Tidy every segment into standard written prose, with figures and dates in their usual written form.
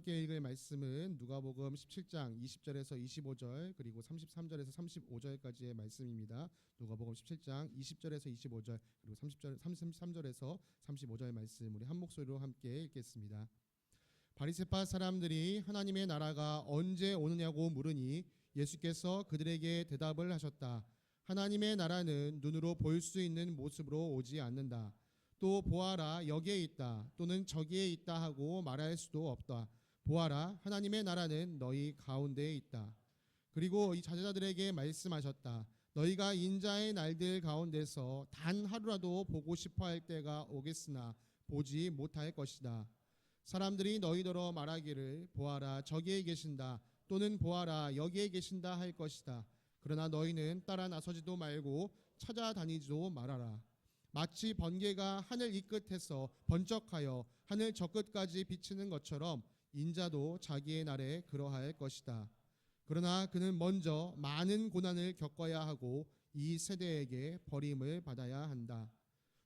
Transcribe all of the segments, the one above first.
함께 읽을 말씀은 누가복음 17장 20절에서 25절 그리고 33절에서 35절까지의 말씀입니다. 누가복음 17장 20절에서 25절 그리고 33절에서 35절 말씀 우리 한 목소리로 함께 읽겠습니다. 바리새파 사람들이 하나님의 나라가 언제 오느냐고 물으니 예수께서 그들에게 대답을 하셨다. 하나님의 나라는 눈으로 볼 수 있는 모습으로 오지 않는다. 또 보아라 여기에 있다 또는 저기에 있다 하고 말할 수도 없다. 보아라 하나님의 나라는 너희 가운데에 있다. 그리고 이 제자들에게 말씀하셨다. 너희가 인자의 날들 가운데서 단 하루라도 보고 싶어 할 때가 오겠으나 보지 못할 것이다. 사람들이 너희더러 말하기를 보아라 저기에 계신다 또는 보아라 여기에 계신다 할 것이다. 그러나 너희는 따라 나서지도 말고 찾아다니지도 말아라. 마치 번개가 하늘 이 끝에서 번쩍하여 하늘 저 끝까지 비치는 것처럼 인자도 자기의 날에 그러할 것이다. 그러나 그는 먼저 많은 고난을 겪어야 하고 이 세대에게 버림을 받아야 한다.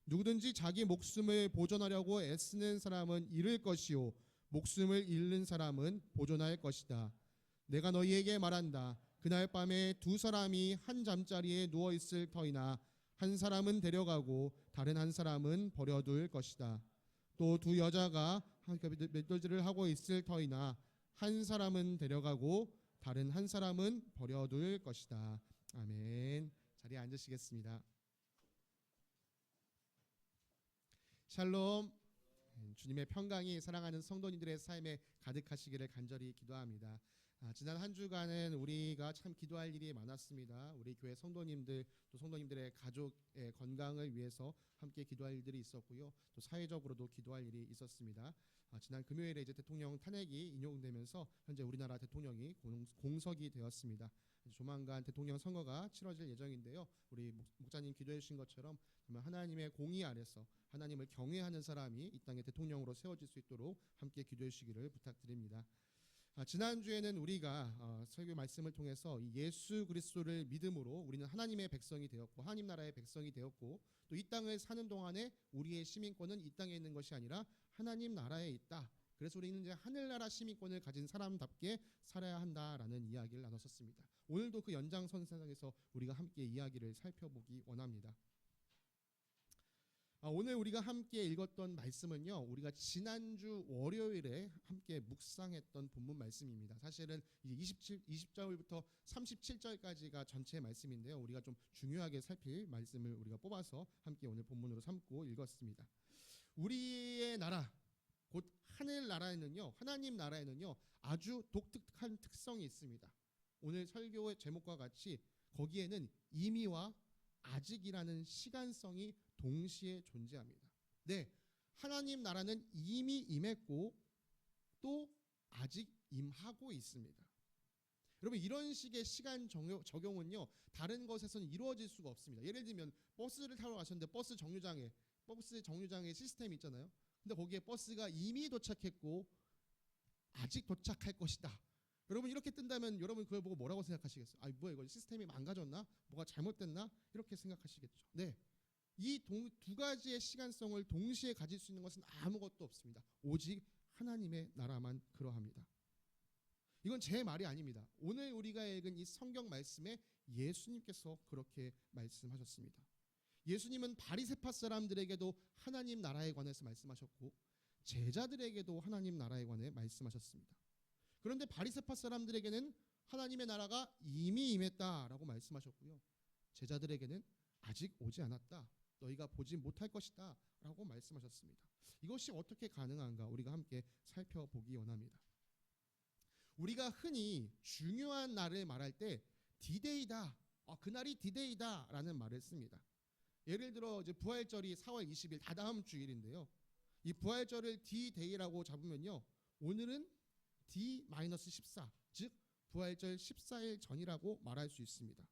누구든지 자기 목숨을 보존하려고 애쓰는 사람은 잃을 것이요 목숨을 잃는 사람은 보존할 것이다. 내가 너희에게 말한다. 그날 밤에 두 사람이 한 잠자리에 누워 있을 터이나 한 사람은 데려가고 다른 한 사람은 버려둘 것이다. 또 두 여자가 맷돌질을 하고 있을 터이나 한 사람은 데려가고 다른 한 사람은 버려둘 것이다. 아멘. 자리에 앉으시겠습니다. 샬롬. 주님의 평강이 사랑하는 성도님들의 삶에 가득하시기를 간절히 기도합니다. 지난 한 주간은 우리가 참 기도할 일이 많았습니다. 우리 교회 성도님들 또 성도님들의 가족의 건강을 위해서 함께 기도할 일들이 있었고요. 또 사회적으로도 기도할 일이 있었습니다. 지난 금요일에 이제 대통령 탄핵이 인용되면서 현재 우리나라 대통령이 공석이 되었습니다. 조만간 대통령 선거가 치러질 예정인데요. 우리 목사님 기도해 주신 것처럼 정말 하나님의 공의 아래서 하나님을 경외하는 사람이 이 땅의 대통령으로 세워질 수 있도록 함께 기도해 주시기를 부탁드립니다. 지난주에는 우리가 설교 말씀을 통해서 예수 그리스도를 믿음으로 우리는 하나님의 백성이 되었고 하나님 나라의 백성이 되었고 또 이 땅을 사는 동안에 우리의 시민권은 이 땅에 있는 것이 아니라 하나님 나라에 있다. 그래서 우리는 이제 하늘나라 시민권을 가진 사람답게 살아야 한다라는 이야기를 나눴었습니다. 오늘도 그 연장선상에서 우리가 함께 이야기를 살펴보기 원합니다. 오늘 우리가 함께 읽었던 말씀은요, 우리가 지난주 월요일에 함께 묵상했던 본문 말씀입니다. 사실은 이제 20절부터 37절까지가 전체 말씀인데요, 우리가 좀 중요하게 살필 말씀을 우리가 뽑아서 함께 오늘 본문으로 삼고 읽었습니다. 우리의 나라, 곧 하늘 나라에는요, 하나님 나라에는요, 아주 독특한 특성이 있습니다. 오늘 설교의 제목과 같이 거기에는 이미와 아직이라는 시간성이 동시에 존재합니다. 네, 하나님 나라는 이미 임했고 또 아직 임하고 있습니다. 여러분 이런 식의 시간 적용은요 다른 것에서는 이루어질 수가 없습니다. 예를 들면 버스를 타러 가셨는데 버스 정류장에 시스템이 있잖아요. 근데 거기에 버스가 이미 도착했고 아직 도착할 것이다. 여러분 이렇게 뜬다면 여러분 그걸 보고 뭐라고 생각하시겠어요? 뭐야 이거 시스템이 망가졌나? 뭐가 잘못됐나? 이렇게 생각하시겠죠. 네, 이 두 가지의 시간성을 동시에 가질 수 있는 것은 아무것도 없습니다. 오직 하나님의 나라만 그러합니다. 이건 제 말이 아닙니다. 오늘 우리가 읽은 이 성경 말씀에 예수님께서 그렇게 말씀하셨습니다. 예수님은 바리새파 사람들에게도 하나님 나라에 관해서 말씀하셨고 제자들에게도 하나님 나라에 관해 말씀하셨습니다. 그런데 바리새파 사람들에게는 하나님의 나라가 이미 임했다라고 말씀하셨고요. 제자들에게는 아직 오지 않았다. 너희가 보지 못할 것이다 라고 말씀하셨습니다. 이것이 어떻게 가능한가 우리가 함께 살펴보기 원합니다. 우리가 흔히 중요한 날을 말할 때 디데이다, 그날이 디데이다 라는 말을 씁니다. 예를 들어 이제 부활절이 4월 20일 다다음 주일인데요. 이 부활절을 D-Day라고 잡으면요, 오늘은 D-14, 즉 부활절 14일 전이라고 말할 수 있습니다.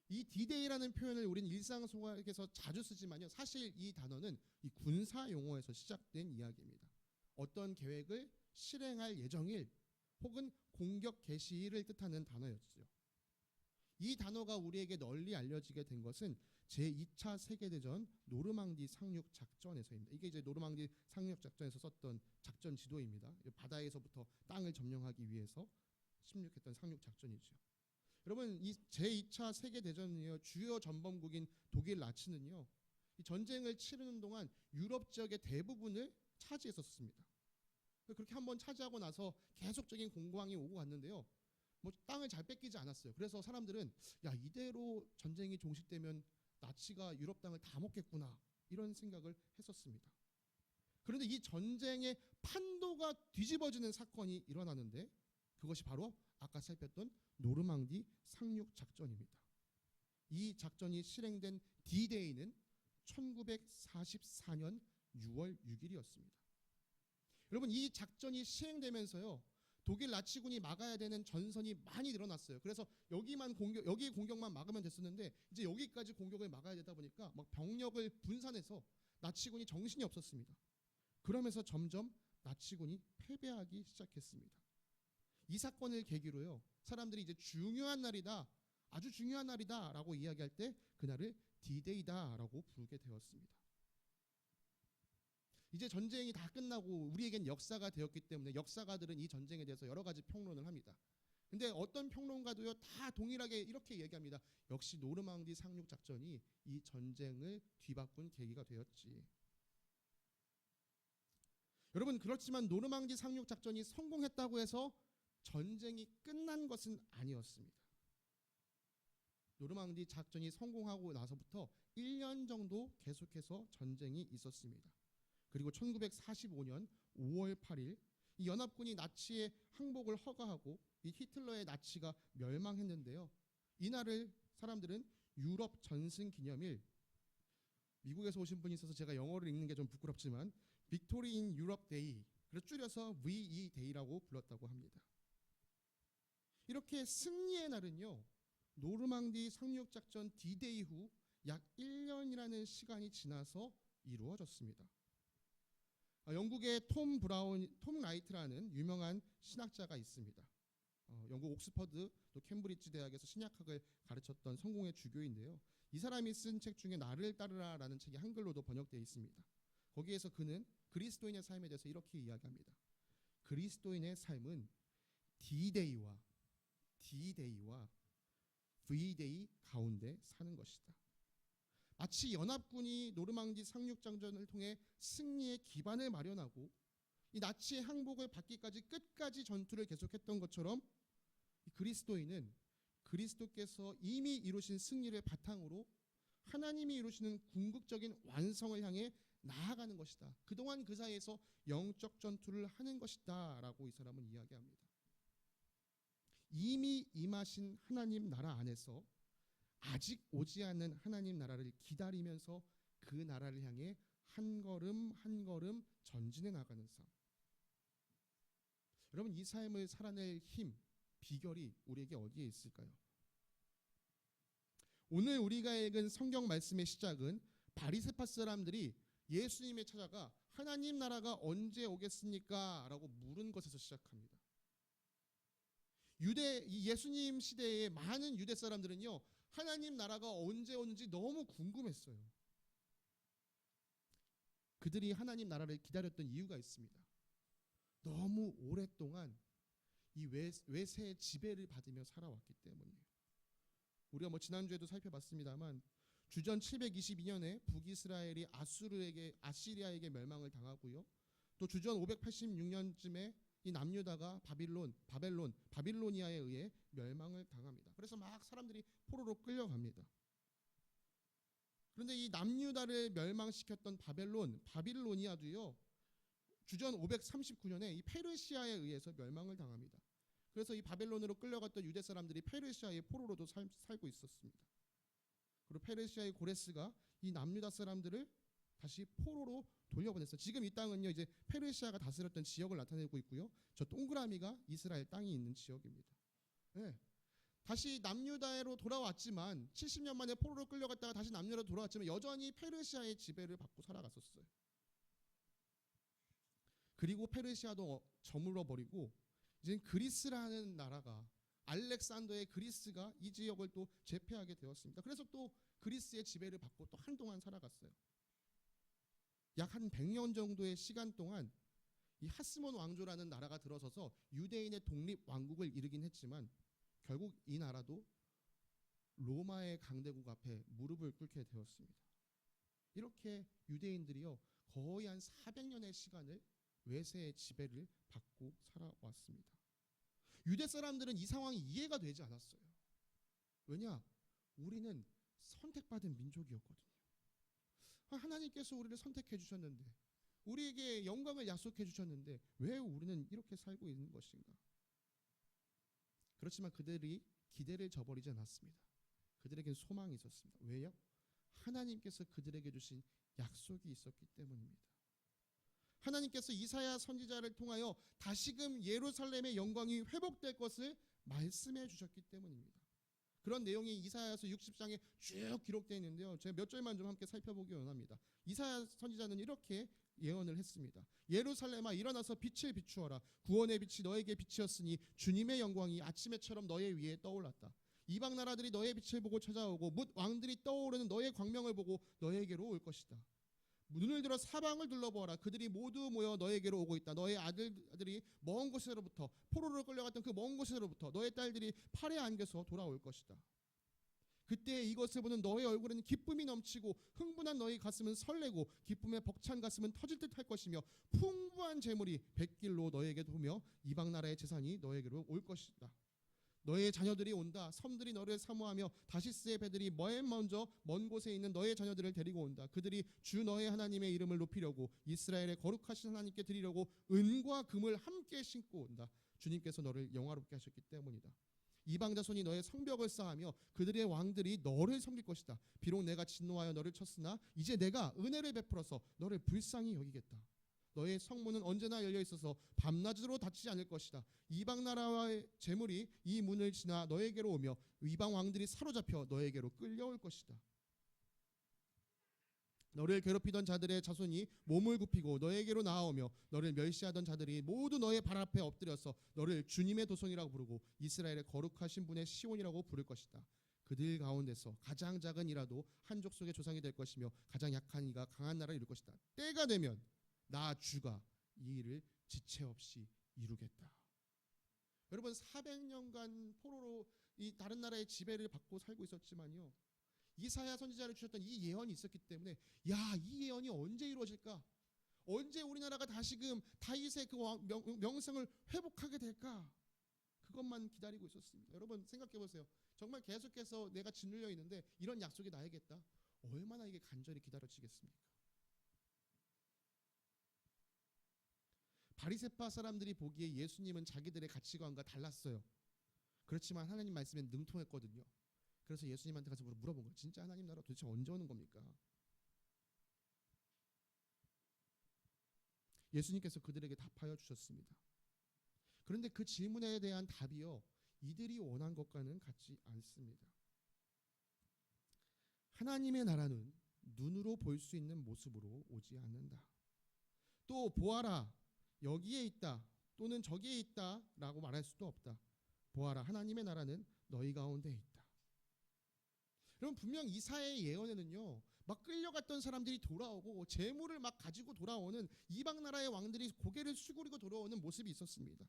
이 D-Day라는 표현을 우리는 일상 속에서 자주 쓰지만요, 사실 이 단어는 이 군사 용어에서 시작된 이야기입니다. 어떤 계획을 실행할 예정일 혹은 공격 개시일을 뜻하는 단어였죠. 이 단어가 우리에게 널리 알려지게 된 것은 제2차 세계대전 노르망디 상륙 작전에서입니다. 이게 이제 노르망디 상륙 작전에서 썼던 작전 지도입니다. 바다에서부터 땅을 점령하기 위해서 침략했던 상륙 작전이죠. 여러분, 이 제2차 세계대전이요, 주요 전범국인 독일 나치는요, 이 전쟁을 치르는 동안 유럽 지역의 대부분을 차지했었습니다. 그렇게 한번 차지하고 나서 계속적인 공방이 오고 갔는데요, 뭐 땅을 잘 뺏기지 않았어요. 그래서 사람들은 야, 이대로 전쟁이 종식되면 나치가 유럽 땅을 다 먹겠구나, 이런 생각을 했었습니다. 그런데 이 전쟁의 판도가 뒤집어지는 사건이 일어나는데, 그것이 바로 아까 살폈던 노르망디 상륙 작전입니다. 이 작전이 실행된 D-Day는 1944년 6월 6일이었습니다. 여러분, 이 작전이 시행되면서요, 독일 나치군이 막아야 되는 전선이 많이 늘어났어요. 그래서 여기 공격만 막으면 됐었는데, 이제 여기까지 공격을 막아야 되다 보니까 막 병력을 분산해서 나치군이 정신이 없었습니다. 그러면서 점점 나치군이 패배하기 시작했습니다. 이 사건을 계기로요, 사람들이 이제 중요한 날이다, 아주 중요한 날이다라고 이야기할 때 그날을 D-Day다라고 부르게 되었습니다. 이제 전쟁이 다 끝나고 우리에겐 역사가 되었기 때문에 역사가들은 이 전쟁에 대해서 여러 가지 평론을 합니다. 근데 어떤 평론가도요, 다 동일하게 이렇게 얘기합니다. 역시 노르망디 상륙 작전이 이 전쟁을 뒤바꾼 계기가 되었지. 여러분, 그렇지만 노르망디 상륙 작전이 성공했다고 해서 전쟁이 끝난 것은 아니었습니다. 노르망디 작전이 성공하고 나서부터 1년 정도 계속해서 전쟁이 있었습니다. 그리고 1945년 5월 8일 이 연합군이 나치의 항복을 허가하고 이 히틀러의 나치가 멸망했는데요. 이날을 사람들은 유럽 전승 기념일, 미국에서 오신 분이 있어서 제가 영어를 읽는 게 좀 부끄럽지만 빅토리 인 유럽 데이, 그래서 줄여서 VE 데이라고 불렀다고 합니다. 이렇게 승리의 날은요, 노르망디 상륙 작전 D-Day 후 약 1년이라는 시간이 지나서 이루어졌습니다. 영국의 톰 라이트라는 유명한 신학자가 있습니다. 영국 옥스퍼드 또 캠브리지 대학에서 신약학을 가르쳤던 성공의 주교인데요. 이 사람이 쓴 책 중에 나를 따르라라는 책이 한글로도 번역되어 있습니다. 거기에서 그는 그리스도인의 삶에 대해서 이렇게 이야기합니다. 그리스도인의 삶은 D-Day와 V-Day 가운데 사는 것이다. 마치 연합군이 노르망디 상륙 작전을 통해 승리의 기반을 마련하고 이 나치의 항복을 받기까지 끝까지 전투를 계속했던 것처럼, 이 그리스도인은 그리스도께서 이미 이루신 승리를 바탕으로 하나님이 이루시는 궁극적인 완성을 향해 나아가는 것이다. 그동안 그 사이에서 영적 전투를 하는 것이다 라고 이 사람은 이야기합니다. 이미 임하신 하나님 나라 안에서 아직 오지 않는 하나님 나라를 기다리면서 그 나라를 향해 한 걸음 한 걸음 전진해 나가는 삶. 여러분, 이 삶을 살아낼 힘, 비결이 우리에게 어디에 있을까요? 오늘 우리가 읽은 성경 말씀의 시작은 바리새파 사람들이 예수님에 찾아가 하나님 나라가 언제 오겠습니까? 라고 물은 것에서 시작합니다. 예수님 시대의 많은 유대 사람들은요, 하나님 나라가 언제 오는지 너무 궁금했어요. 그들이 하나님 나라를 기다렸던 이유가 있습니다. 너무 오랫동안 이 외세의 지배를 받으며 살아왔기 때문이에요. 우리가 지난주에도 살펴봤습니다만 주전 722년에 북이스라엘이 아시리아에게 멸망을 당하고요. 또 주전 586년쯤에 이 남유다가 바빌로니아에 의해 멸망을 당합니다. 그래서 막 사람들이 포로로 끌려갑니다. 그런데 이 남유다를 멸망시켰던 바빌로니아도요, 주전 539년에 이 페르시아에 의해서 멸망을 당합니다. 그래서 이 바벨론으로 끌려갔던 유대 사람들이 페르시아의 포로로도 살고 있었습니다. 그리고 페르시아의 고레스가 이 남유다 사람들을 다시 포로로 돌려보냈어요. 지금 이 땅은요, 이제 페르시아가 다스렸던 지역을 나타내고 있고요. 저 동그라미가 이스라엘 땅이 있는 지역입니다. 네. 다시 남유다로 돌아왔지만 70년 만에 포로로 끌려갔다가 다시 남유다로 돌아왔지만 여전히 페르시아의 지배를 받고 살아갔었어요. 그리고 페르시아도 저물어 버리고 이제 그리스라는 나라가 알렉산더의 그리스가 이 지역을 또 제패하게 되었습니다. 그래서 또 그리스의 지배를 받고 또 한동안 살아갔어요. 약 한 100년 정도의 시간 동안 이 하스몬 왕조라는 나라가 들어서서 유대인의 독립 왕국을 이루긴 했지만 결국 이 나라도 로마의 강대국 앞에 무릎을 꿇게 되었습니다. 이렇게 유대인들이요 거의 한 400년의 시간을 외세의 지배를 받고 살아왔습니다. 유대 사람들은 이 상황이 이해가 되지 않았어요. 왜냐? 우리는 선택받은 민족이었거든요. 하나님께서 우리를 선택해 주셨는데, 우리에게 영광을 약속해 주셨는데 왜 우리는 이렇게 살고 있는 것인가? 그렇지만 그들이 기대를 저버리지 않았습니다. 그들에겐 소망이 있었습니다. 왜요? 하나님께서 그들에게 주신 약속이 있었기 때문입니다. 하나님께서 이사야 선지자를 통하여 다시금 예루살렘의 영광이 회복될 것을 말씀해 주셨기 때문입니다. 그런 내용이 이사야서 60장에 쭉 기록되어 있는데요. 제가 몇 절만 좀 함께 살펴보기 원합니다. 이사야 선지자는 이렇게 예언을 했습니다. 예루살렘아 일어나서 빛을 비추어라. 구원의 빛이 너에게 빛이었으니 주님의 영광이 아침에처럼 너의 위에 떠올랐다. 이방 나라들이 너의 빛을 보고 찾아오고 뭇 왕들이 떠오르는 너의 광명을 보고 너에게로 올 것이다. 눈을 들어 사방을 둘러보아라. 그들이 모두 모여 너에게로 오고 있다. 너의 아들들이 먼 곳에로부터 포로로 끌려갔던 그 먼 곳에로부터 너의 딸들이 팔에 안겨서 돌아올 것이다. 그때 이것을 보는 너의 얼굴은 기쁨이 넘치고 흥분한 너의 가슴은 설레고 기쁨에 벅찬 가슴은 터질 듯 할 것이며 풍부한 재물이 백길로 너에게 도며 이방 나라의 재산이 너에게로 올 것이다. 너의 자녀들이 온다. 섬들이 너를 사모하며 다시스의 배들이 먼저 먼 곳에 있는 너의 자녀들을 데리고 온다. 그들이 주 너의 하나님의 이름을 높이려고 이스라엘의 거룩하신 하나님께 드리려고 은과 금을 함께 신고 온다. 주님께서 너를 영화롭게 하셨기 때문이다. 이방 자손이 너의 성벽을 쌓으며 그들의 왕들이 너를 섬길 것이다. 비록 내가 진노하여 너를 쳤으나 이제 내가 은혜를 베풀어서 너를 불쌍히 여기겠다. 너의 성문은 언제나 열려 있어서 밤낮으로 닫히지 않을 것이다. 이방 나라의 재물이 이 문을 지나 너에게로 오며 이방 왕들이 사로잡혀 너에게로 끌려올 것이다. 너를 괴롭히던 자들의 자손이 몸을 굽히고 너에게로 나아오며 너를 멸시하던 자들이 모두 너의 발 앞에 엎드려서 너를 주님의 도성이라고 부르고 이스라엘의 거룩하신 분의 시온이라고 부를 것이다. 그들 가운데서 가장 작은 이라도 한 족속의 조상이 될 것이며 가장 약한 이가 강한 나라를 이룰 것이다. 때가 되면 나 주가 이 일을 지체 없이 이루겠다. 여러분 400년간 포로로 이 다른 나라의 지배를 받고 살고 있었지만요. 이사야 선지자를 주셨던 이 예언이 있었기 때문에 이 예언이 언제 이루어질까? 언제 우리나라가 다시금 다윗의 그 명성을 회복하게 될까? 그것만 기다리고 있었습니다. 여러분 생각해 보세요. 정말 계속해서 내가 짓눌려 있는데 이런 약속이 나에게 있다. 얼마나 이게 간절히 기다려지겠습니까? 바리새파 사람들이 보기에 예수님은 자기들의 가치관과 달랐어요. 그렇지만 하나님 말씀에 능통했거든요. 그래서 예수님한테 가서 물어본 거예요. 진짜 하나님 나라 도대체 언제 오는 겁니까? 예수님께서 그들에게 답하여 주셨습니다. 그런데 그 질문에 대한 답이요, 이들이 원한 것과는 같지 않습니다. 하나님의 나라는 눈으로 볼 수 있는 모습으로 오지 않는다. 또 보아라, 여기에 있다 또는 저기에 있다 라고 말할 수도 없다. 보아라, 하나님의 나라는 너희 가운데 있다. 여러분 분명 이사야의 예언에는요, 막 끌려갔던 사람들이 돌아오고 재물을 막 가지고 돌아오는 이방 나라의 왕들이 고개를 숙이고 돌아오는 모습이 있었습니다.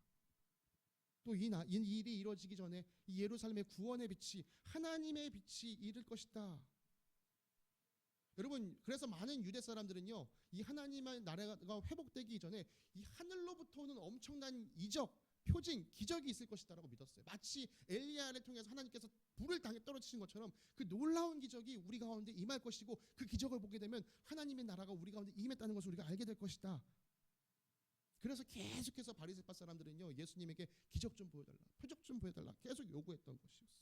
또 이 일이 이루어지기 전에 이 예루살렘의 구원의 빛이, 하나님의 빛이 이를 것이다. 여러분 그래서 많은 유대 사람들은요, 이 하나님의 나라가 회복되기 전에 이 하늘로부터 오는 엄청난 이적, 표징, 기적이 있을 것이다라고 믿었어요. 마치 엘리야를 통해서 하나님께서 불을 땅에 떨어지신 것처럼 그 놀라운 기적이 우리 가운데 임할 것이고, 그 기적을 보게 되면 하나님의 나라가 우리 가운데 임했다는 것을 우리가 알게 될 것이다. 그래서 계속해서 바리새파 사람들은요, 예수님에게 기적 좀 보여달라, 표적 좀 보여달라 계속 요구했던 것이었어요.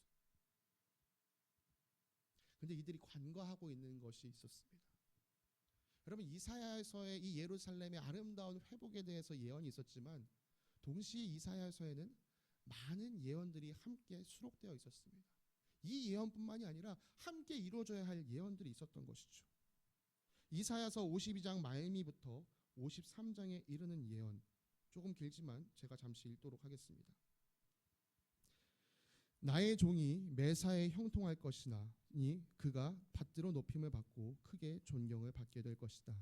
근데 이들이 간과하고 있는 것이 있었습니다. 여러분 이사야서의 이 예루살렘의 아름다운 회복에 대해서 예언이 있었지만 동시에 이사야서에는 많은 예언들이 함께 수록되어 있었습니다. 이 예언뿐만이 아니라 함께 이루어져야 할 예언들이 있었던 것이죠. 이사야서 52장 말미부터 53장에 이르는 예언, 조금 길지만 제가 잠시 읽도록 하겠습니다. 나의 종이 매사에 형통할 것이나니 그가 받들어 높임을 받고 크게 존경을 받게 될 것이다.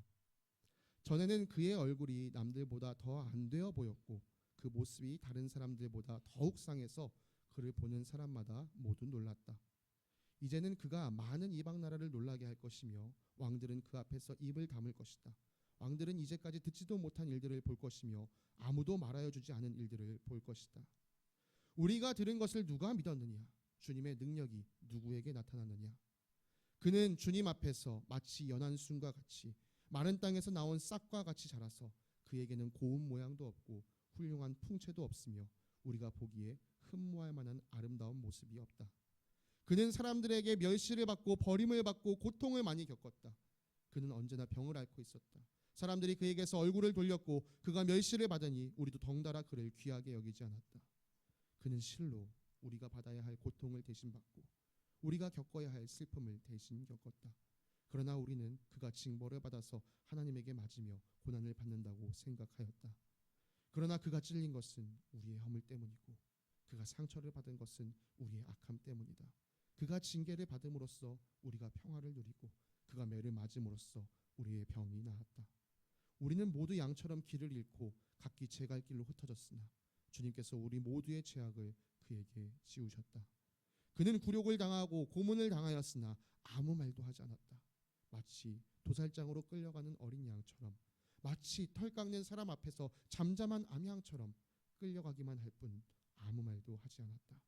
전에는 그의 얼굴이 남들보다 더 안 되어 보였고 그 모습이 다른 사람들보다 더욱 상해서 그를 보는 사람마다 모두 놀랐다. 이제는 그가 많은 이방 나라를 놀라게 할 것이며 왕들은 그 앞에서 입을 다물 것이다. 왕들은 이제까지 듣지도 못한 일들을 볼 것이며 아무도 말하여 주지 않은 일들을 볼 것이다. 우리가 들은 것을 누가 믿었느냐? 주님의 능력이 누구에게 나타났느냐? 그는 주님 앞에서 마치 연한 순과 같이 마른 땅에서 나온 싹과 같이 자라서 그에게는 고운 모양도 없고 훌륭한 풍채도 없으며 우리가 보기에 흠모할 만한 아름다운 모습이 없다. 그는 사람들에게 멸시를 받고 버림을 받고 고통을 많이 겪었다. 그는 언제나 병을 앓고 있었다. 사람들이 그에게서 얼굴을 돌렸고 그가 멸시를 받으니 우리도 덩달아 그를 귀하게 여기지 않았다. 그는 실로 우리가 받아야 할 고통을 대신 받고 우리가 겪어야 할 슬픔을 대신 겪었다. 그러나 우리는 그가 징벌을 받아서 하나님에게 맞으며 고난을 받는다고 생각하였다. 그러나 그가 찔린 것은 우리의 허물 때문이고 그가 상처를 받은 것은 우리의 악함 때문이다. 그가 징계를 받음으로써 우리가 평화를 누리고 그가 매를 맞음으로써 우리의 병이 나았다. 우리는 모두 양처럼 길을 잃고 각기 제 갈 길로 흩어졌으나 주님께서 우리 모두의 죄악을 그에게 지우셨다. 그는 굴욕을 당하고 고문을 당하였으나 아무 말도 하지 않았다. 마치 도살장으로 끌려가는 어린 양처럼, 마치 털 깎는 사람 앞에서 잠잠한 암양처럼 끌려가기만 할 뿐 아무 말도 하지 않았다.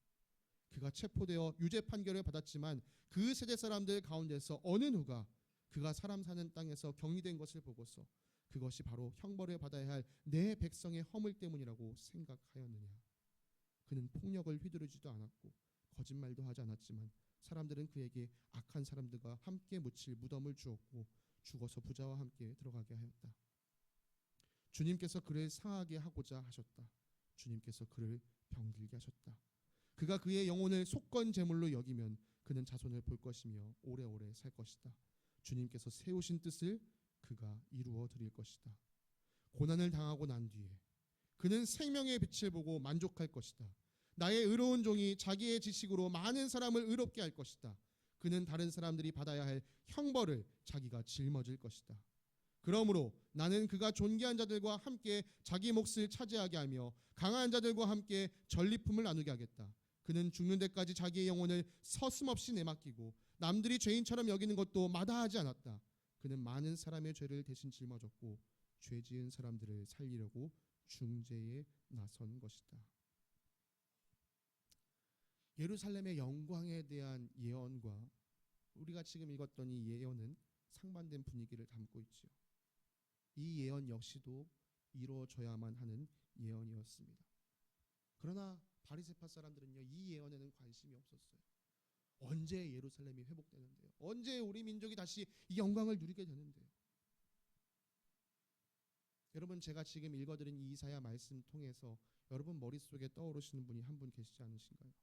그가 체포되어 유죄 판결을 받았지만 그 세대 사람들 가운데서 어느 누가 그가 사람 사는 땅에서 격리된 것을 보고서 그것이 바로 형벌을 받아야 할 내 백성의 허물 때문이라고 생각하였느냐? 그는 폭력을 휘두르지도 않았고 거짓말도 하지 않았지만 사람들은 그에게 악한 사람들과 함께 묻힐 무덤을 주었고 죽어서 부자와 함께 들어가게 하였다. 주님께서 그를 상하게 하고자 하셨다. 주님께서 그를 병들게 하셨다. 그가 그의 영혼을 속건 제물로 여기면 그는 자손을 볼 것이며 오래오래 살 것이다. 주님께서 세우신 뜻을 그가 이루어 드릴 것이다. 고난을 당하고 난 뒤에 그는 생명의 빛을 보고 만족할 것이다. 나의 의로운 종이 자기의 지식으로 많은 사람을 의롭게 할 것이다. 그는 다른 사람들이 받아야 할 형벌을 자기가 짊어질 것이다. 그러므로 나는 그가 존귀한 자들과 함께 자기 몫을 차지하게 하며 강한 자들과 함께 전리품을 나누게 하겠다. 그는 죽는 데까지 자기의 영혼을 서슴없이 내맡기고 남들이 죄인처럼 여기는 것도 마다하지 않았다. 그는 많은 사람의 죄를 대신 짊어졌고 죄 지은 사람들을 살리려고 중재에 나선 것이다. 예루살렘의 영광에 대한 예언과 우리가 지금 읽었던 이 예언은 상반된 분위기를 담고 있지요. 이 예언 역시도 이루어져야만 하는 예언이었습니다. 그러나 바리새파 사람들은요, 이 예언에는 관심이 없었어요. 언제 예루살렘이 회복되는데요? 언제 우리 민족이 다시 이 영광을 누리게 되는데요? 여러분, 제가 지금 읽어드린 이 이사야 말씀 통해서 여러분 머릿속에 떠오르시는 분이 한 분 계시지 않으신가요?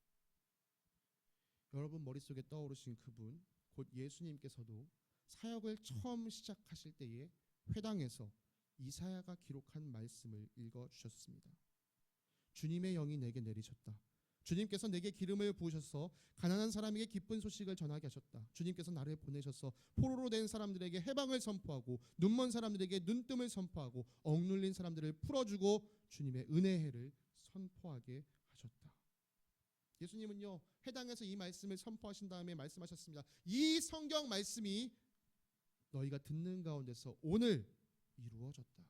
여러분 머릿속에 떠오르신 그분, 곧 예수님께서도 사역을 처음 시작하실 때에 회당에서 이사야가 기록한 말씀을 읽어주셨습니다. 주님의 영이 내게 내리셨다. 주님께서 내게 기름을 부으셔서 가난한 사람에게 기쁜 소식을 전하게 하셨다. 주님께서 나를 보내셔서 포로로 된 사람들에게 해방을 선포하고 눈먼 사람들에게 눈뜸을 선포하고 억눌린 사람들을 풀어주고 주님의 은혜를 선포하게 하셨다. 예수님은요, 회당에서 이 말씀을 선포하신 다음에 말씀하셨습니다. 이 성경 말씀이 너희가 듣는 가운데서 오늘 이루어졌다.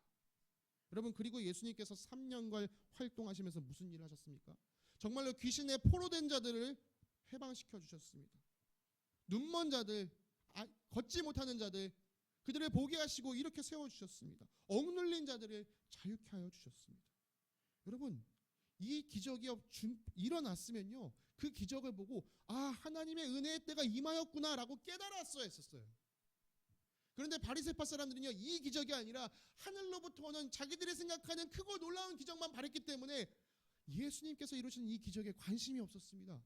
여러분, 그리고 예수님께서 3년간 활동하시면서 무슨 일을 하셨습니까? 정말로 귀신에 포로된 자들을 해방시켜 주셨습니다. 눈먼 자들, 걷지 못하는 자들, 그들을 보게 하시고 이렇게 세워주셨습니다. 억눌린 자들을 자유케 하여 주셨습니다. 여러분, 이 기적이 일어났으면요, 그 기적을 보고 하나님의 은혜의 때가 임하였구나 라고 깨달았어야 했었어요. 그런데 바리새파 사람들은요, 이 기적이 아니라 하늘로부터 오는 자기들이 생각하는 크고 놀라운 기적만 바랬기 때문에 예수님께서 이루신 이 기적에 관심이 없었습니다.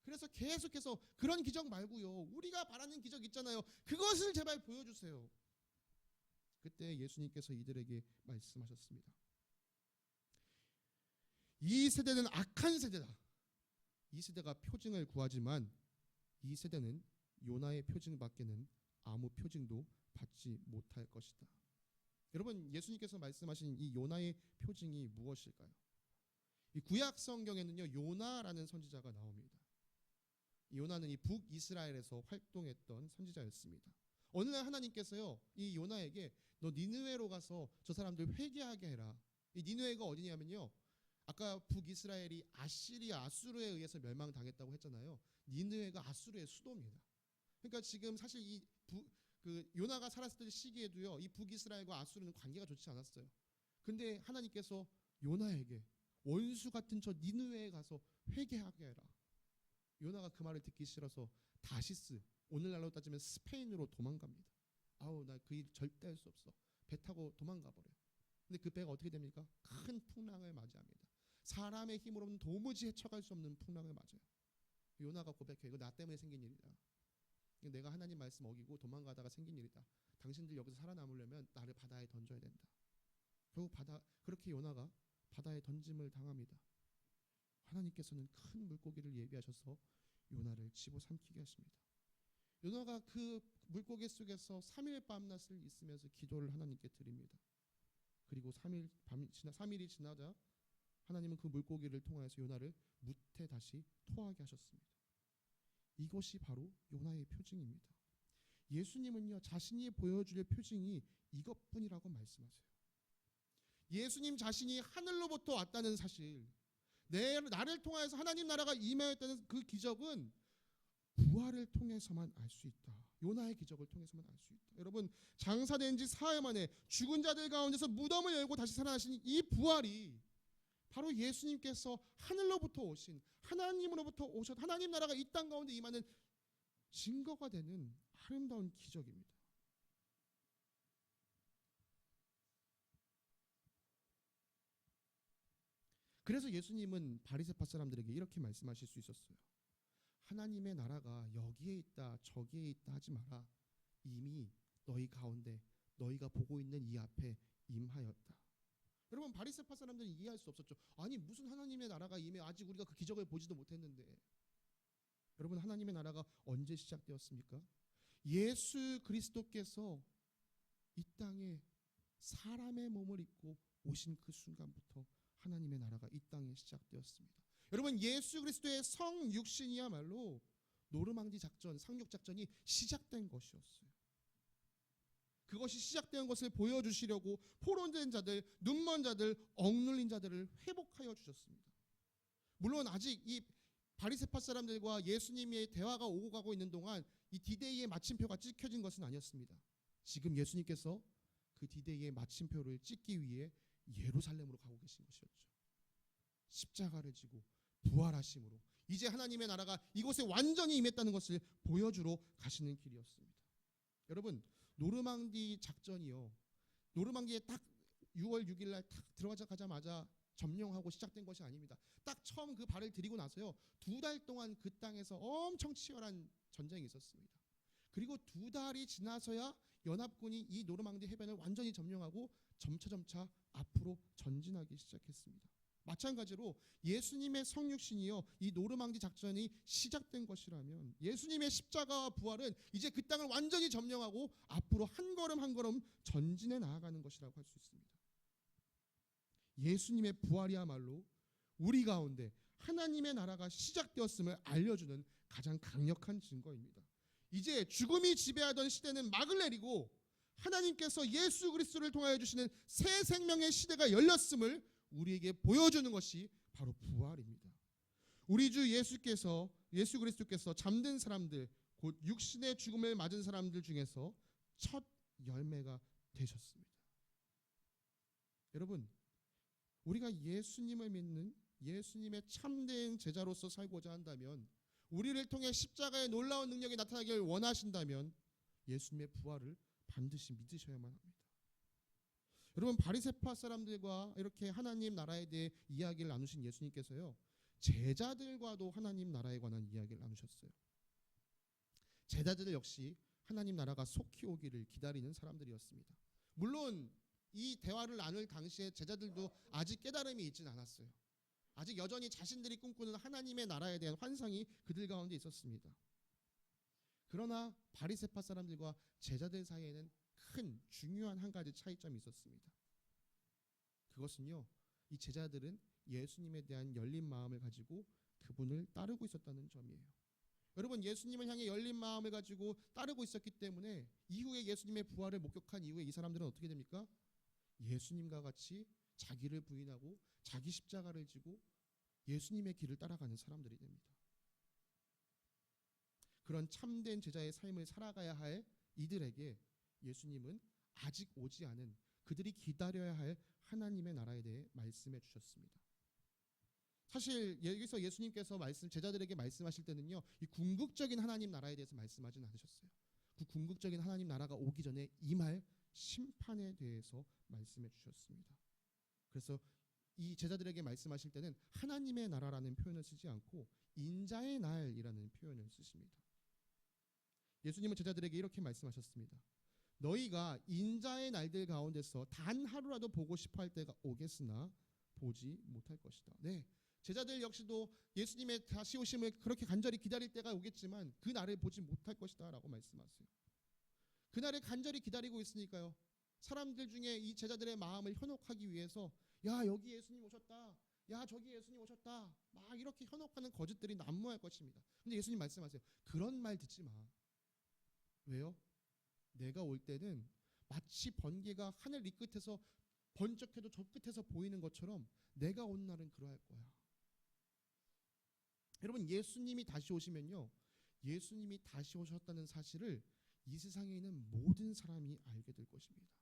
그래서 계속해서 그런 기적 말고요, 우리가 바라는 기적 있잖아요, 그것을 제발 보여주세요. 그때 예수님께서 이들에게 말씀하셨습니다. 이 세대는 악한 세대다. 이 세대가 표징을 구하지만 이 세대는 요나의 표징밖에는 아무 표징도 받지 못할 것이다. 여러분, 예수님께서 말씀하신 이 요나의 표징이 무엇일까요? 이 구약 성경에는요, 요나라는 선지자가 나옵니다. 이 요나는 이 북이스라엘에서 활동했던 선지자였습니다. 어느 날 하나님께서요, 이 요나에게 너 니느웨로 가서 저 사람들 회개하게 해라. 이 니느웨가 어디냐면요, 아까 북이스라엘이 아시리아, 아수르에 의해서 멸망당했다고 했잖아요. 니느웨가 아수르의 수도입니다. 그러니까 지금 사실 요나가 살았을 시기에도요, 이 북이스라엘과 아수르는 관계가 좋지 않았어요. 근데 하나님께서 요나에게 원수 같은 저 니느웨에 가서 회개하게 해라. 요나가 그 말을 듣기 싫어서 다시스, 오늘날로 따지면 스페인으로 도망갑니다. 아우, 나 그 일 절대 할 수 없어. 배 타고 도망가 버려요. 근데 그 배가 어떻게 됩니까? 큰 풍랑을 맞이합니다. 사람의 힘으로는 도무지 헤쳐갈 수 없는 풍랑을 맞아요. 요나가 고백해요. 이거 나 때문에 생긴 일이다. 내가 하나님 말씀 어기고 도망가다가 생긴 일이다. 당신들 여기서 살아남으려면 나를 바다에 던져야 된다. 결국 그렇게 요나가 바다에 던짐을 당합니다. 하나님께서는 큰 물고기를 예비하셔서 요나를 집어삼키게 하십니다. 요나가 그 물고기 속에서 3일 밤낮을 있으면서 기도를 하나님께 드립니다. 그리고 3일이 지나자 하나님은 그 물고기를 통하여서 요나를 무태 다시 토하게 하셨습니다. 이것이 바로 요나의 표징입니다. 예수님은요, 자신이 보여줄 표징이 이것뿐이라고 말씀하세요. 예수님 자신이 하늘로부터 왔다는 사실, 나를 통하여서 하나님 나라가 임하였다는 그 기적은 부활을 통해서만 알 수 있다. 요나의 기적을 통해서만 알 수 있다. 여러분, 장사된 지 사흘 만에 죽은 자들 가운데서 무덤을 열고 다시 살아나신 이 부활이 바로 예수님께서 하늘로부터 오신, 하나님으로부터 오셨, 하나님 나라가 이 땅 가운데 임하는 증거가 되는 아름다운 기적입니다. 그래서 예수님은 바리새파 사람들에게 이렇게 말씀하실 수 있었어요. 하나님의 나라가 여기에 있다 저기에 있다 하지 마라. 이미 너희 가운데 너희가 보고 있는 이 앞에 임하였다. 여러분, 바리새파 사람들은 이해할 수 없었죠. 아니, 무슨 하나님의 나라가 임해, 아직 우리가 그 기적을 보지도 못했는데. 여러분, 하나님의 나라가 언제 시작되었습니까? 예수 그리스도께서 이 땅에 사람의 몸을 입고 오신 그 순간부터 하나님의 나라가 이 땅에 시작되었습니다. 여러분, 예수 그리스도의 성육신이야말로 노르망디 작전, 상륙 작전이 시작된 것이었어요. 그것이 시작된 것을 보여주시려고 포로된 자들, 눈먼 자들, 억눌린 자들을 회복하여 주셨습니다. 물론 아직 이 바리새파 사람들과 예수님의 대화가 오고 가고 있는 동안 이 디데이의 마침표가 찍혀진 것은 아니었습니다. 지금 예수님께서 그 디데이의 마침표를 찍기 위해 예루살렘으로 가고 계신 것이었죠. 십자가를 지고 부활하심으로 이제 하나님의 나라가 이곳에 완전히 임했다는 것을 보여주러 가시는 길이었습니다. 여러분, 노르망디 작전이요, 노르망디에 딱 6월 6일 날 딱 들어가자마자 점령하고 시작된 것이 아닙니다. 딱 처음 그 발을 들이고 나서요, 2달 동안 그 땅에서 엄청 치열한 전쟁이 있었습니다. 그리고 2달이 지나서야 연합군이 이 노르망디 해변을 완전히 점령하고 점차 앞으로 전진하기 시작했습니다. 마찬가지로 예수님의 성육신이요, 이 노르망디 작전이 시작된 것이라면 예수님의 십자가와 부활은 이제 그 땅을 완전히 점령하고 앞으로 한 걸음 한 걸음 전진해 나아가는 것이라고 할 수 있습니다. 예수님의 부활이야말로 우리 가운데 하나님의 나라가 시작되었음을 알려주는 가장 강력한 증거입니다. 이제 죽음이 지배하던 시대는 막을 내리고 하나님께서 예수 그리스도를 통하여 주시는 새 생명의 시대가 열렸음을 우리에게 보여주는 것이 바로 부활입니다. 우리 주 예수 그리스도께서 잠든 사람들, 곧 육신의 죽음을 맞은 사람들 중에서 첫 열매가 되셨습니다. 여러분, 우리가 예수님을 믿는 예수님의 참된 제자로서 살고자 한다면, 우리를 통해 십자가의 놀라운 능력이 나타나기를 원하신다면 예수님의 부활을 반드시 믿으셔야만 합니다. 여러분, 바리새파 사람들과 이렇게 하나님 나라에 대해 이야기를 나누신 예수님께서요, 제자들과도 하나님 나라에 관한 이야기를 나누셨어요. 제자들 역시 하나님 나라가 속히 오기를 기다리는 사람들이었습니다. 물론 이 대화를 나눌 당시에 제자들도 아직 깨달음이 있진 않았어요. 아직 여전히 자신들이 꿈꾸는 하나님의 나라에 대한 환상이 그들 가운데 있었습니다. 그러나 바리새파 사람들과 제자들 사이에는 큰 중요한 한 가지 차이점이 있었습니다. 그것은요, 이 제자들은 예수님에 대한 열린 마음을 가지고 그분을 따르고 있었다는 점이에요. 여러분, 예수님을 향해 열린 마음을 가지고 따르고 있었기 때문에 이후에 예수님의 부활을 목격한 이후에 이 사람들은 어떻게 됩니까? 예수님과 같이 자기를 부인하고 자기 십자가를 지고 예수님의 길을 따라가는 사람들이 됩니다. 그런 참된 제자의 삶을 살아가야 할 이들에게 예수님은 아직 오지 않은 그들이 기다려야 할 하나님의 나라에 대해 말씀해 주셨습니다. 사실 여기서 예수님께서 제자들에게 말씀하실 때는요, 이 궁극적인 하나님 나라에 대해서 말씀하지는 않으셨어요. 그 궁극적인 하나님 나라가 오기 전에 임할 심판에 대해서 말씀해 주셨습니다. 그래서 이 제자들에게 말씀하실 때는 하나님의 나라라는 표현을 쓰지 않고 인자의 날이라는 표현을 쓰십니다. 예수님은 제자들에게 이렇게 말씀하셨습니다. 너희가 인자의 날들 가운데서 단 하루라도 보고 싶어 할 때가 오겠으나 보지 못할 것이다. 네, 제자들 역시도 예수님의 다시 오심을 그렇게 간절히 기다릴 때가 오겠지만 그 날을 보지 못할 것이다 라고 말씀하세요. 그날을 간절히 기다리고 있으니까요, 사람들 중에 이 제자들의 마음을 현혹하기 위해서 야, 여기 예수님 오셨다, 야, 저기 예수님 오셨다, 막 이렇게 현혹하는 거짓들이 난무할 것입니다. 근데 예수님 말씀하세요. 그런 말 듣지 마. 왜요? 내가 올 때는 마치 번개가 하늘 이 끝에서 번쩍해도 저 끝에서 보이는 것처럼 내가 온 날은 그러할 거야. 여러분, 예수님이 다시 오시면요, 예수님이 다시 오셨다는 사실을 이 세상에 있는 모든 사람이 알게 될 것입니다.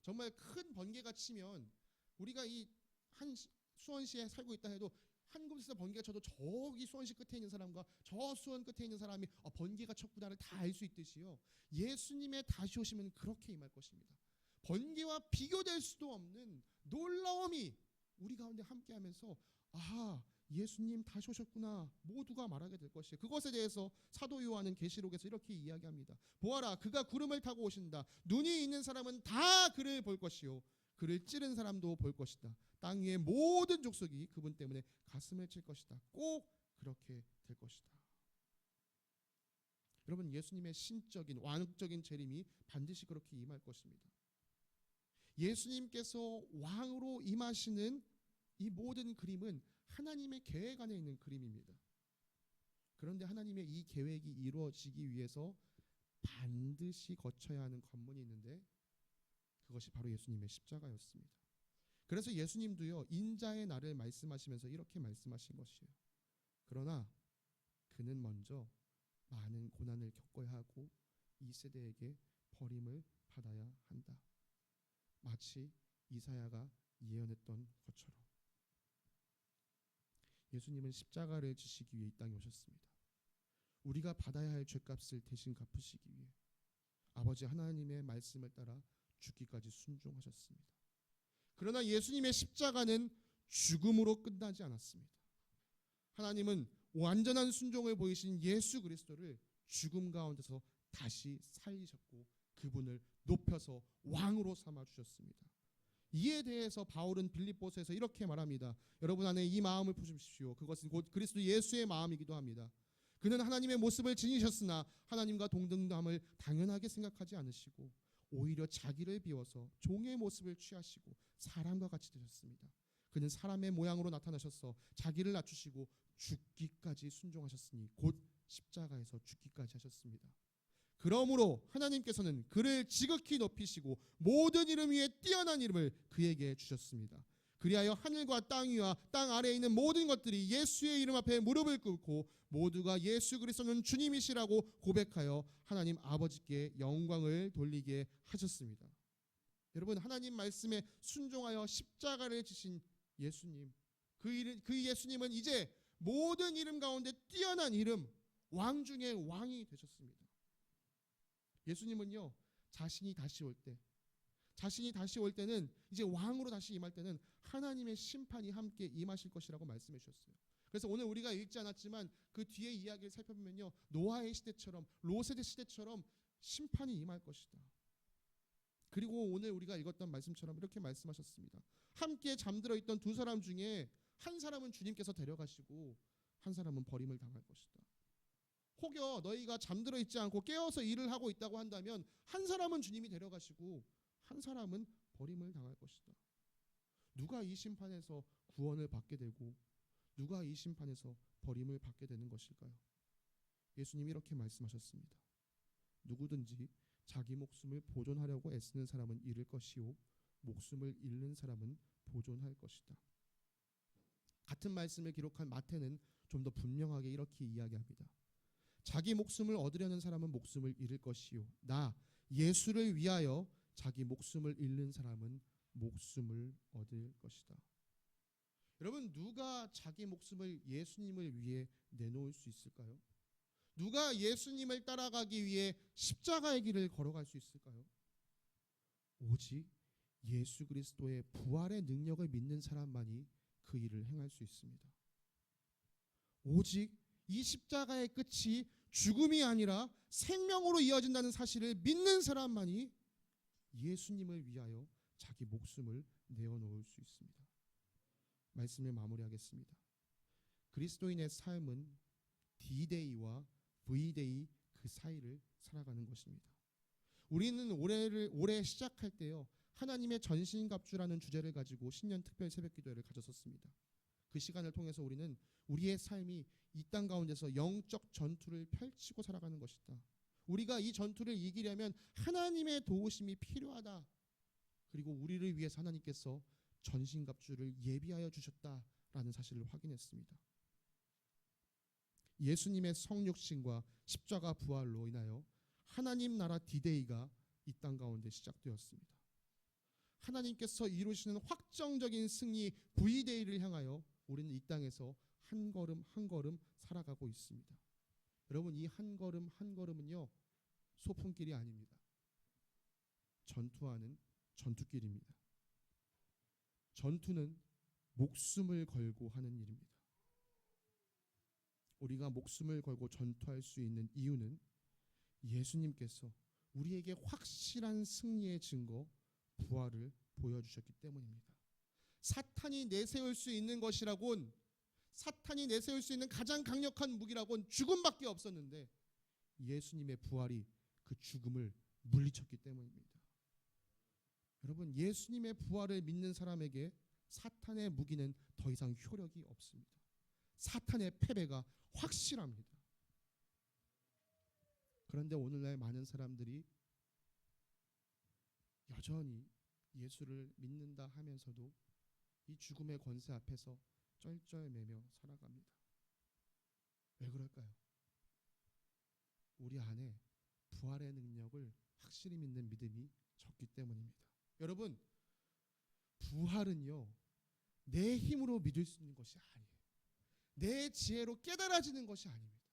정말 큰 번개가 치면 우리가 이 한 수원시에 살고 있다 해도 한 곳에서 번개가 쳐도 저기 수원시 끝에 있는 사람과 저 수원 끝에 있는 사람이 번개가 쳤구나를 다 알 수 있듯이요, 예수님의 다시 오시면 그렇게 임할 것입니다. 번개와 비교될 수도 없는 놀라움이 우리 가운데 함께하면서 아, 예수님 다시 오셨구나 모두가 말하게 될 것이에요. 그것에 대해서 사도 요한은 계시록에서 이렇게 이야기합니다. 보아라, 그가 구름을 타고 오신다. 눈이 있는 사람은 다 그를 볼 것이요, 그를 찌른 사람도 볼 것이다. 땅 위의 모든 족속이 그분 때문에 가슴을 칠 것이다. 꼭 그렇게 될 것이다. 여러분, 예수님의 신적인 왕적인 재림이 반드시 그렇게 임할 것입니다. 예수님께서 왕으로 임하시는 이 모든 그림은 하나님의 계획 안에 있는 그림입니다. 그런데 하나님의 이 계획이 이루어지기 위해서 반드시 거쳐야 하는 관문이 있는데 그것이 바로 예수님의 십자가였습니다. 그래서 예수님도요, 인자의 날을 말씀하시면서 이렇게 말씀하신 것이에요. 그러나 그는 먼저 많은 고난을 겪어야 하고 이 세대에게 버림을 받아야 한다. 마치 이사야가 예언했던 것처럼 예수님은 십자가를 지시기 위해 이 땅에 오셨습니다. 우리가 받아야 할 죄값을 대신 갚으시기 위해 아버지 하나님의 말씀을 따라 죽기까지 순종하셨습니다. 그러나 예수님의 십자가는 죽음으로 끝나지 않았습니다. 하나님은 완전한 순종을 보이신 예수 그리스도를 죽음 가운데서 다시 살리셨고 그분을 높여서 왕으로 삼아 주셨습니다. 이에 대해서 바울은 빌립보서에서 이렇게 말합니다. 여러분 안에 이 마음을 품으십시오. 그것은 곧 그리스도 예수의 마음이기도 합니다. 그는 하나님의 모습을 지니셨으나 하나님과 동등함을 당연하게 생각하지 않으시고 오히려 자기를 비워서 종의 모습을 취하시고 사람과 같이 되셨습니다. 그는 사람의 모양으로 나타나셔서 자기를 낮추시고 죽기까지 순종하셨으니 곧 십자가에서 죽기까지 하셨습니다. 그러므로 하나님께서는 그를 지극히 높이시고 모든 이름 위에 뛰어난 이름을 그에게 주셨습니다. 그리하여 하늘과 땅 위와 땅 아래에 있는 모든 것들이 예수의 이름 앞에 무릎을 꿇고 모두가 예수 그리스도는 주님이시라고 고백하여 하나님 아버지께 영광을 돌리게 하셨습니다. 여러분, 하나님 말씀에 순종하여 십자가를 지신 예수님, 그 예수님은 이제 모든 이름 가운데 뛰어난 이름, 왕 중의 왕이 되셨습니다. 예수님은요, 자신이 다시 올 때는 이제 왕으로 다시 임할 때는 하나님의 심판이 함께 임하실 것이라고 말씀해 주셨어요. 그래서 오늘 우리가 읽지 않았지만 그 뒤에 이야기를 살펴보면요, 노아의 시대처럼 롯의 시대처럼 심판이 임할 것이다. 그리고 오늘 우리가 읽었던 말씀처럼 이렇게 말씀하셨습니다. 함께 잠들어 있던 두 사람 중에 한 사람은 주님께서 데려가시고 한 사람은 버림을 당할 것이다. 혹여 너희가 잠들어 있지 않고 깨어서 일을 하고 있다고 한다면 한 사람은 주님이 데려가시고 한 사람은 버림을 당할 것이다. 누가 이 심판에서 구원을 받게 되고 누가 이 심판에서 버림을 받게 되는 것일까요? 예수님이 이렇게 말씀하셨습니다. 누구든지 자기 목숨을 보존하려고 애쓰는 사람은 잃을 것이요 목숨을 잃는 사람은 보존할 것이다. 같은 말씀을 기록한 마태는 좀 더 분명하게 이렇게 이야기합니다. 자기 목숨을 얻으려는 사람은 목숨을 잃을 것이요 나 예수를 위하여 자기 목숨을 잃는 사람은 목숨을 얻을 것이다. 여러분, 누가 자기 목숨을 예수님을 위해 내놓을 수 있을까요? 누가 예수님을 따라가기 위해 십자가의 길을 걸어갈 수 있을까요? 오직 예수 그리스도의 부활의 능력을 믿는 사람만이 그 일을 행할 수 있습니다. 오직 이 십자가의 끝이 죽음이 아니라 생명으로 이어진다는 사실을 믿는 사람만이 예수님을 위하여 자기 목숨을 내어놓을 수 있습니다. 말씀을 마무리하겠습니다. 그리스도인의 삶은 D-Day와 V-Day 그 사이를 살아가는 것입니다. 우리는 올해 시작할 때요, 하나님의 전신갑주라는 주제를 가지고 신년 특별 새벽기도회를 가졌었습니다. 그 시간을 통해서 우리는 우리의 삶이 이 땅 가운데서 영적 전투를 펼치고 살아가는 것이다. 우리가 이 전투를 이기려면 하나님의 도우심이 필요하다. 그리고 우리를 위해서 하나님께서 전신갑주를 예비하여 주셨다라는 사실을 확인했습니다. 예수님의 성육신과 십자가 부활로 인하여 하나님 나라 D-Day가 이 땅 가운데 시작되었습니다. 하나님께서 이루시는 확정적인 승리 V-Day를 향하여 우리는 이 땅에서 한 걸음 한 걸음 살아가고 있습니다. 여러분, 이 한 걸음 한 걸음은요, 소풍길이 아닙니다. 전투하는 전투길입니다. 전투는 목숨을 걸고 하는 일입니다. 우리가 목숨을 걸고 전투할 수 있는 이유는 예수님께서 우리에게 확실한 승리의 증거, 부활을 보여주셨기 때문입니다. 사탄이 내세울 수 있는 것이라곤, 사탄이 내세울 수 있는 가장 강력한 무기라곤 죽음밖에 없었는데 예수님의 부활이 그 죽음을 물리쳤기 때문입니다. 여러분, 예수님의 부활을 믿는 사람에게 사탄의 무기는 더 이상 효력이 없습니다. 사탄의 패배가 확실합니다. 그런데 오늘날 많은 사람들이 여전히 예수를 믿는다 하면서도 이 죽음의 권세 앞에서 쩔쩔매며 살아갑니다. 왜 그럴까요? 우리 안에 부활의 능력을 확실히 믿는 믿음이 적기 때문입니다. 여러분, 부활은요, 내 힘으로 믿을 수 있는 것이 아니에요. 내 지혜로 깨달아지는 것이 아닙니다.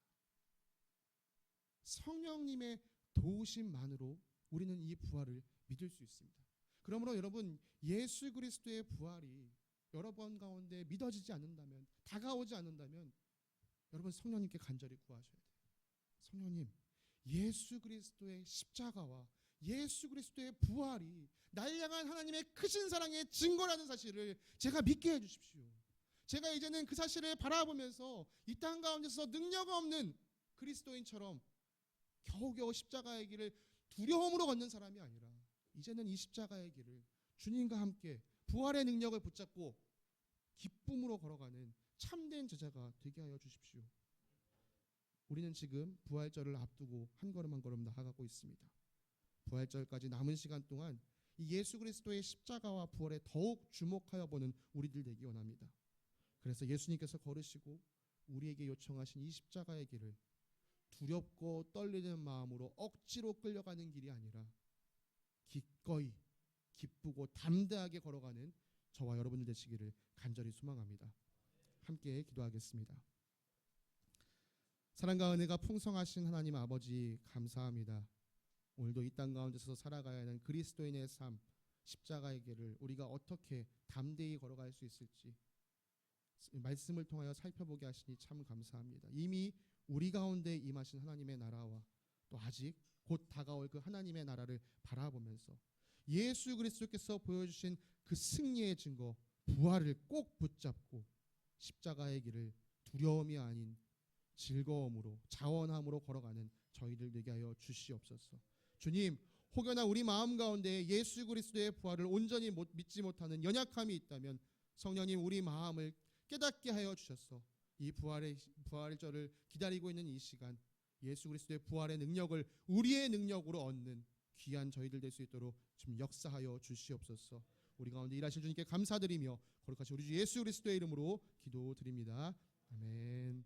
성령님의 도우심만으로 우리는 이 부활을 믿을 수 있습니다. 그러므로 여러분, 예수 그리스도의 부활이 여러분 가운데 믿어지지 않는다면, 다가오지 않는다면 여러분 성령님께 간절히 구하셔야 돼요. 성령님, 예수 그리스도의 십자가와 예수 그리스도의 부활이 날 향한 하나님의 크신 사랑의 증거라는 사실을 제가 믿게 해주십시오. 제가 이제는 그 사실을 바라보면서 이 땅 가운데서 능력 없는 그리스도인처럼 겨우겨우 십자가의 길을 두려움으로 걷는 사람이 아니라 이제는 이 십자가의 길을 주님과 함께 부활의 능력을 붙잡고 기쁨으로 걸어가는 참된 제자가 되게 하여 주십시오. 우리는 지금 부활절을 앞두고 한 걸음 한 걸음 나아가고 있습니다. 부활절까지 남은 시간 동안 이 예수 그리스도의 십자가와 부활에 더욱 주목하여 보는 우리들 되기 원합니다. 그래서 예수님께서 걸으시고 우리에게 요청하신 이 십자가의 길을 두렵고 떨리는 마음으로 억지로 끌려가는 길이 아니라 기꺼이 기쁘고 담대하게 걸어가는 저와 여러분들 되시기를 간절히 소망합니다. 함께 기도하겠습니다. 사랑과 은혜가 풍성하신 하나님 아버지, 감사합니다. 오늘도 이 땅 가운데서 살아가야 하는 그리스도인의 삶, 십자가의 길을 우리가 어떻게 담대히 걸어갈 수 있을지 말씀을 통하여 살펴보게 하시니 참 감사합니다. 이미 우리 가운데 임하신 하나님의 나라와 또 아직 곧 다가올 그 하나님의 나라를 바라보면서 예수 그리스도께서 보여주신 그 승리의 증거, 부활을 꼭 붙잡고 십자가의 길을 두려움이 아닌 즐거움으로 자원함으로 걸어가는 저희들 되게 하여 주시옵소서. 주님, 혹여나 우리 마음 가운데 예수 그리스도의 부활을 온전히 믿지 못하는 연약함이 있다면 성령님 우리 마음을 깨닫게 하여 주셔서 이 부활절을 기다리고 있는 이 시간 예수 그리스도의 부활의 능력을 우리의 능력으로 얻는 귀한 저희들 될 수 있도록 지금 역사하여 주시옵소서. 우리 가운데 일하실 주님께 감사드리며 거룩하신 우리 주 예수 그리스도의 이름으로 기도드립니다. 아멘.